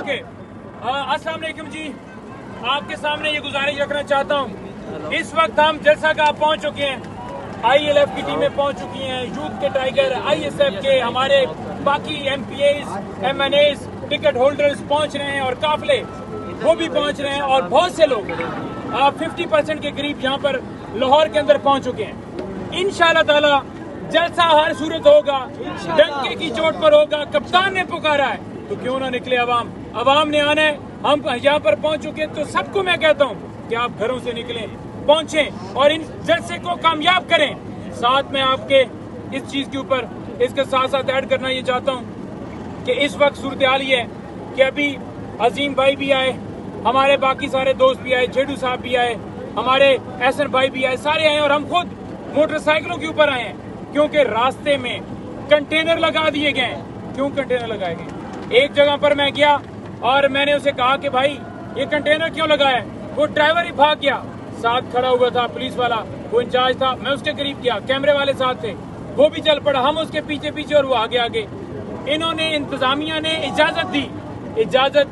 Okay, अस्सलाम वालेकुम जी। आपके सामने ये गुजारिश रखना चाहता हूँ, इस वक्त हम जलसा गाह पहुँच चुके हैं, ILF की टीमें पहुँच चुकी हैं, यूथ के टाइगर, ISF के हमारे बाकी MPAs, MNAs, टिकट होल्डर्स पहुँच रहे हैं और काफिले वो भी पहुँच रहे हैं और बहुत से लोग 50% के करीब यहाँ पर लाहौर के अंदर पहुँच चुके हैं। इंशाअल्लाह ताला जलसा हर सूरत होगा, डंके की चोट पर होगा। कप्तान ने पुकारा है तो क्यों ना निकले अवाम ने आना है। हम यहाँ पर पहुँच चुके हैं तो सबको मैं कहता हूँ कि आप घरों से निकलें, पहुँचें और इन जलसे को कामयाब करें। साथ में आपके इस चीज़ के ऊपर इसके साथ साथ ऐड करना ये चाहता हूँ कि इस वक्त सूरत हाल ये है कि अभी अजीम भाई भी आए, हमारे बाकी सारे दोस्त भी आए, जेडू साहब भी आए, हमारे एहसन भाई भी आए, सारे आए और हम खुद मोटरसाइकिलों के ऊपर आए हैं क्योंकि रास्ते में कंटेनर लगा दिए गए हैं। क्यों कंटेनर लगाए गए? एक जगह पर मैं गया और मैंने उसे कहा कि भाई ये कंटेनर क्यों लगाया है? वो ड्राइवर ही भाग गया, साथ खड़ा हुआ था पुलिस वाला, वो इंचार्ज था। मैं उसके करीब गया, कैमरे वाले साथ थे, वो भी चल पड़ा, हम उसके पीछे पीछे और वो आगे आगे। इन्होंने इंतजामिया ने इजाजत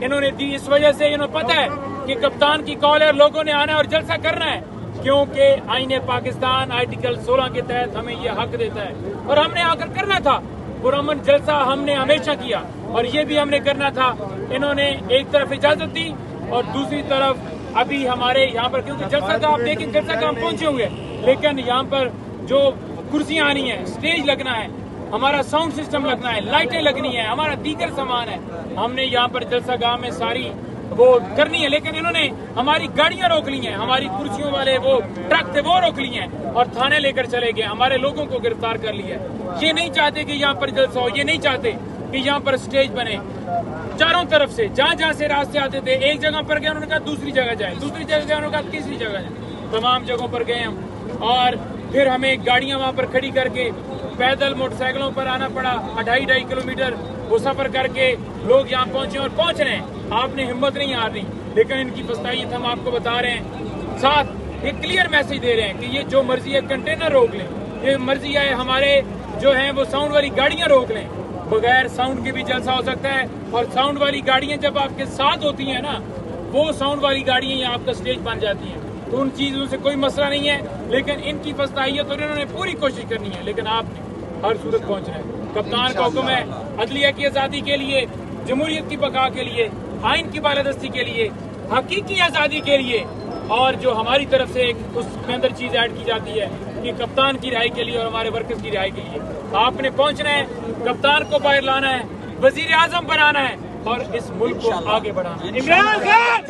इन्होंने दी, इस वजह से इन्होंने पता है कि कप्तान की कॉल है, लोगों ने आना है और जलसा करना है क्योंकि आईने पाकिस्तान आर्टिकल 16 के तहत हमें ये हक देता है और हमने आकर करना था। पुरअमन जलसा हमने हमेशा किया और ये भी हमने करना था। इन्होंने एक तरफ इजाजत दी और दूसरी तरफ अभी हमारे यहाँ पर, क्योंकि जलसा का आप देखें, जलसा का हम पहुंचे हुए, लेकिन यहाँ पर जो कुर्सियाँ आनी है, स्टेज लगना है, हमारा साउंड सिस्टम लगना है, लाइटें लगनी है, हमारा दीगर सामान है, हमने यहाँ पर जलसा गाह में सारी वो करनी है। लेकिन इन्होंने हमारी गाड़ियां रोक ली हैं, हमारी कुर्सियों वाले वो ट्रक थे वो रोक लिए हैं और थाने लेकर चले गए, हमारे लोगों को गिरफ्तार कर लिया है। ये नहीं चाहते कि यहाँ पर जलसा हो, ये नहीं चाहते कि यहाँ पर स्टेज बने। चारों तरफ से जहाँ से रास्ते आते थे, एक जगह पर गए उन्होंने कहा दूसरी जगह जाए, दूसरी जगह गए उन्होंने कहा तीसरी जगह जाए, तमाम जगहों पर गए हम और फिर हमें गाड़ियां वहां पर खड़ी करके पैदल मोटरसाइकिलों पर आना पड़ा। 2.5 किलोमीटर वो सफर करके लोग यहाँ पहुंचे और पहुंच रहे हैं। आपने हिम्मत नहीं हारनी, लेकिन इनकी फस्तायत हम आपको बता रहे हैं। साथ एक क्लियर मैसेज दे रहे हैं कि ये जो मर्जी है कंटेनर रोक लें, ये मर्जी है हमारे जो है वो साउंड वाली गाड़ियां रोक लें। बगैर साउंड के भी जलसा हो सकता है और साउंड वाली गाड़ियां जब आपके साथ होती हैं ना, वो साउंड वाली गाड़ियां यहाँ आपका स्टेज बन जाती हैं, तो उन चीजों से कोई मसला नहीं है। लेकिन इनकी फस्तायत और इन्होंने पूरी कोशिश करनी है, लेकिन आपने हर सूरत पहुंचना है। कप्तान का हुक्म है अदलिया की आजादी के लिए, जमहूरियत की बका के लिए, आइन की बालादस्ती के लिए, हकीकी आजादी के लिए, और जो हमारी तरफ से एक उसके अंदर चीज ऐड की जाती है कि कप्तान की रिहाई के लिए और हमारे वर्कर्स की रिहाई के लिए आपने पहुंचना है, कप्तान को बाहर लाना है, वजीर आजम बनाना है और इस मुल्क को आगे बढ़ाना है। इमरान खान